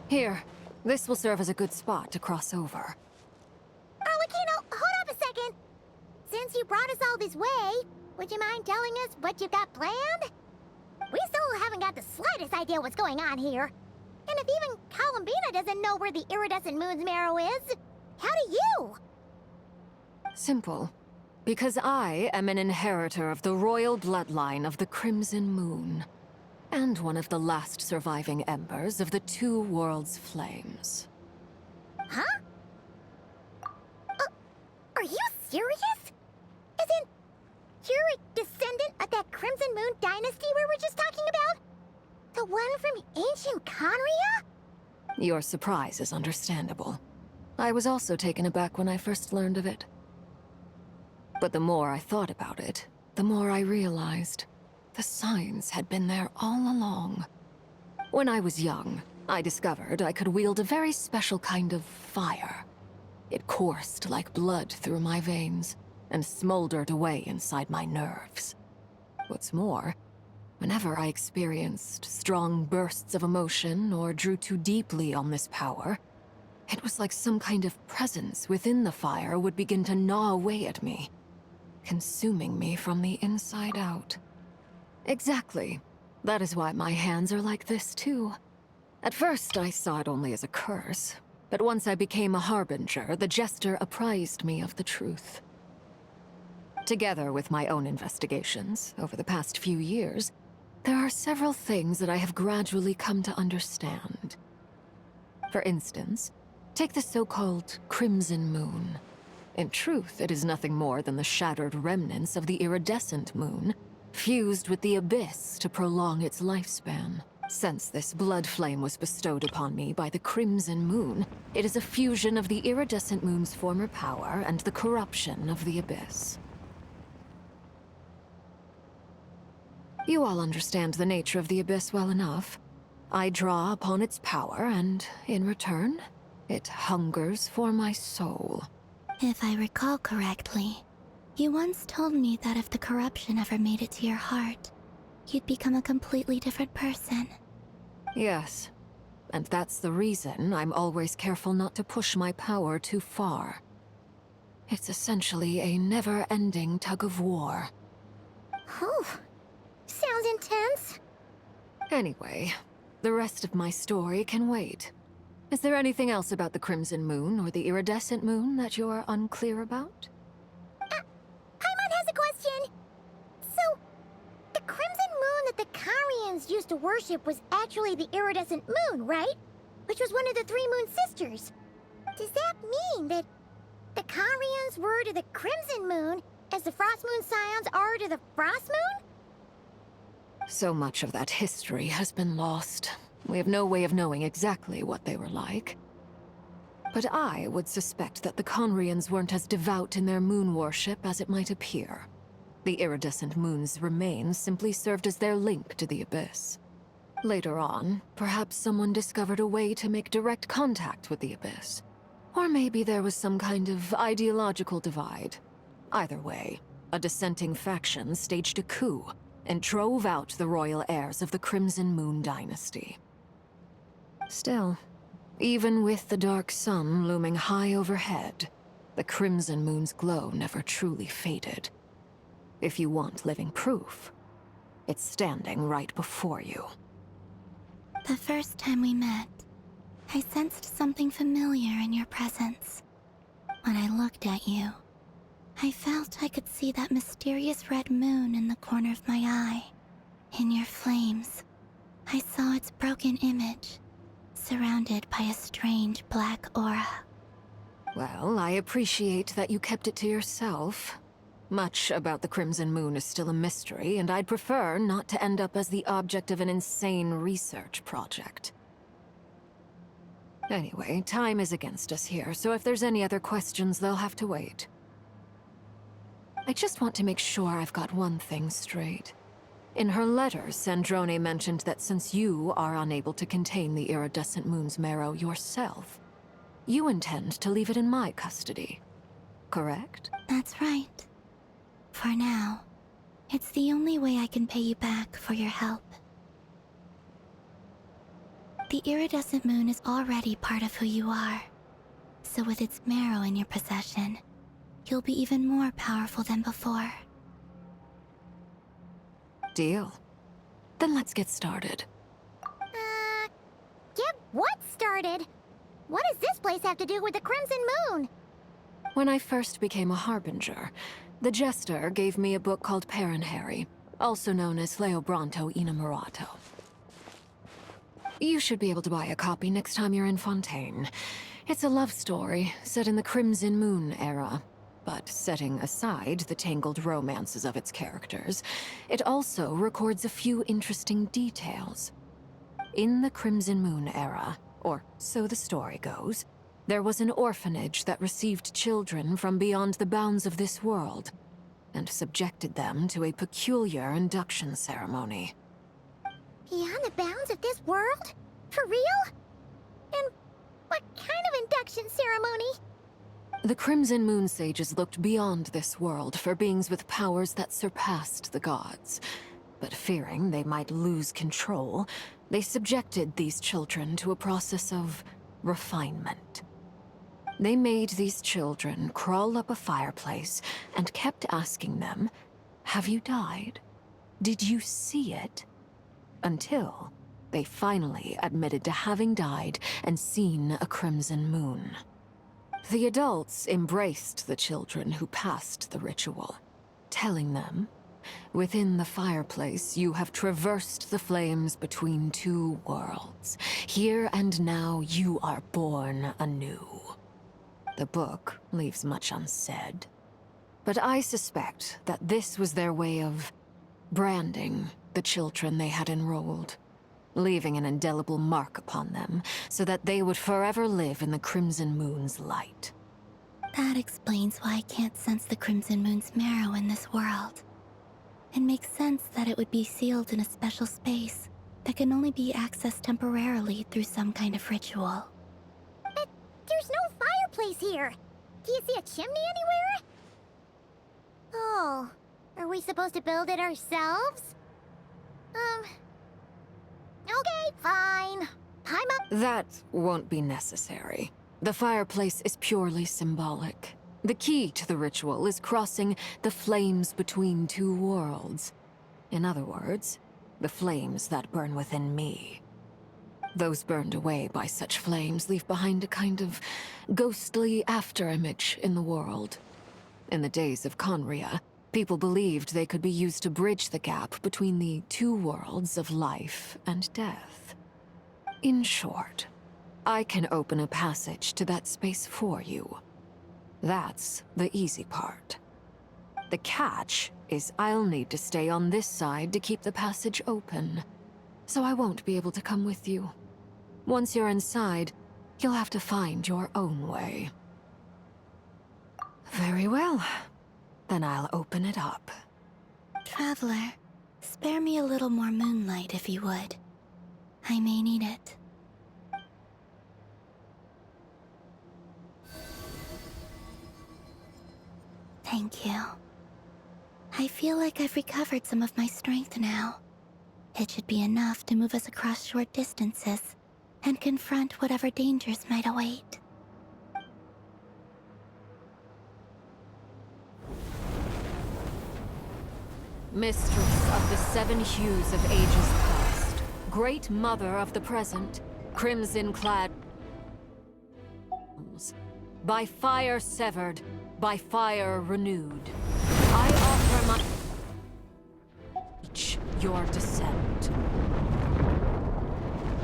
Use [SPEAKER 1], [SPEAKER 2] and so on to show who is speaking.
[SPEAKER 1] Here, this will serve as a good spot to cross over.
[SPEAKER 2] Arlecchino, hold up a second! Since you brought us all this way, would you mind telling us what you've got planned? We still haven't got the slightest idea what's going on here. And if even Columbina doesn't know where the iridescent moon's marrow is, how do you?
[SPEAKER 1] Simple. Because I am an inheritor of the royal bloodline of the Crimson Moon, and one of the last surviving embers of the Two Worlds' flames.
[SPEAKER 2] Huh? Are you serious? Isn't you're a descendant of that Crimson Moon dynasty we were just talking about? The one from ancient Conria?
[SPEAKER 1] Your surprise is understandable. I was also taken aback when I first learned of it. But the more I thought about it, the more I realized the signs had been there all along. When I was young, I discovered I could wield a very special kind of fire. It coursed like blood through my veins and smoldered away inside my nerves. What's more, whenever I experienced strong bursts of emotion or drew too deeply on this power, it was like some kind of presence within the fire would begin to gnaw away at me, consuming me from the inside out. Exactly. That is why my hands are like this, too. At first, I saw it only as a curse, but once I became a harbinger, the Jester apprised me of the truth. Together with my own investigations, over the past few years, there are several things that I have gradually come to understand. For instance, take the so-called Crimson Moon. In truth, it is nothing more than the shattered remnants of the iridescent moon, fused with the Abyss to prolong its lifespan. Since this blood flame was bestowed upon me by the Crimson Moon, it is a fusion of the iridescent moon's former power and the corruption of the Abyss. You all understand the nature of the Abyss well enough. I draw upon its power, and in return, it hungers for my soul.
[SPEAKER 3] If I recall correctly, you once told me that if the corruption ever made it to your heart, you'd become a completely different person.
[SPEAKER 1] Yes, and that's the reason I'm always careful not to push my power too far. It's essentially a never-ending tug of war.
[SPEAKER 2] Whew. Sounds intense.
[SPEAKER 1] Anyway, the rest of my story can wait. Is there anything else about the Crimson Moon or the Iridescent Moon that you're unclear about?
[SPEAKER 2] Paimon has a question. So, the Crimson Moon that the Carians used to worship was actually the Iridescent Moon, right? Which was one of the three Moon Sisters. Does that mean that the Carians were to the Crimson Moon as the Frost Moon Scions are to the Frost Moon?
[SPEAKER 1] So much of that history has been lost. We have no way of knowing exactly what they were like. But I would suspect that the Conrians weren't as devout in their moon worship as it might appear. The iridescent moon's remains simply served as their link to the Abyss. Later on, perhaps someone discovered a way to make direct contact with the Abyss. Or maybe there was some kind of ideological divide. Either way, a dissenting faction staged a coup and drove out the royal heirs of the Crimson Moon dynasty. Still, even with the dark sun looming high overhead, the Crimson Moon's glow never truly faded. If you want living proof, it's standing right before you.
[SPEAKER 3] The first time we met, I sensed something familiar in your presence. When I looked at you, I felt I could see that mysterious red moon in the corner of my eye. In your flames, I saw its broken image, surrounded by a strange black aura.
[SPEAKER 1] Well, I appreciate that you kept it to yourself. Much about the Crimson Moon is still a mystery, and I'd prefer not to end up as the object of an insane research project. Anyway, time is against us here, so if there's any other questions, they'll have to wait. I just want to make sure I've got one thing straight. In her letter, Sandrone mentioned that since you are unable to contain the iridescent moon's marrow yourself, you intend to leave it in my custody, correct?
[SPEAKER 3] That's right. For now, it's the only way I can pay you back for your help. The iridescent moon is already part of who you are. So with its marrow in your possession, you'll be even more powerful than before.
[SPEAKER 1] Deal. Then let's get started.
[SPEAKER 2] Get what started? What does this place have to do with the Crimson Moon?
[SPEAKER 1] When I first became a Harbinger, the Jester gave me a book called Paranhari, also known as Leobranto Innamorato. You should be able to buy a copy next time you're in Fontaine. It's a love story set in the Crimson Moon era, but setting aside the tangled romances of its characters, it also records a few interesting details. In the Crimson Moon era, or so the story goes, there was an orphanage that received children from beyond the bounds of this world, and subjected them to a peculiar induction ceremony.
[SPEAKER 2] Beyond the bounds of this world? For real? And what kind of induction ceremony?
[SPEAKER 1] The Crimson Moon Sages looked beyond this world for beings with powers that surpassed the gods. But fearing they might lose control, they subjected these children to a process of refinement. They made these children crawl up a fireplace and kept asking them, "Have you died? Did you see it?" Until they finally admitted to having died and seen a crimson moon. The adults embraced the children who passed the ritual, telling them, "Within the fireplace, you have traversed the flames between two worlds. Here and now, you are born anew." The book leaves much unsaid, but I suspect that this was their way of branding the children they had enrolled, leaving an indelible mark upon them so that they would forever live in the Crimson Moon's light.
[SPEAKER 3] That explains why I can't sense the Crimson Moon's marrow in this world. It makes sense that it would be sealed in a special space that can only be accessed temporarily through some kind of ritual.
[SPEAKER 2] But there's no fireplace here. Do you see a chimney anywhere? Oh, are we supposed to build it ourselves? Okay, fine. I'm up.
[SPEAKER 1] That won't be necessary. The fireplace is purely symbolic. The key to the ritual is crossing the flames between two worlds. In other words, the flames that burn within me. Those burned away by such flames leave behind a kind of ghostly afterimage in the world. In the days of Conria, people believed they could be used to bridge the gap between the two worlds of life and death. In short, I can open a passage to that space for you. That's the easy part. The catch is I'll need to stay on this side to keep the passage open, so I won't be able to come with you. Once you're inside, you'll have to find your own way. Very well. Then I'll open it up.
[SPEAKER 3] Traveler, spare me a little more moonlight if you would. I may need it. Thank you. I feel like I've recovered some of my strength now. It should be enough to move us across short distances and confront whatever dangers might await.
[SPEAKER 1] Mistress of the seven hues of ages past, great mother of the present, crimson-clad, by fire severed, by fire renewed, I offer my your descent.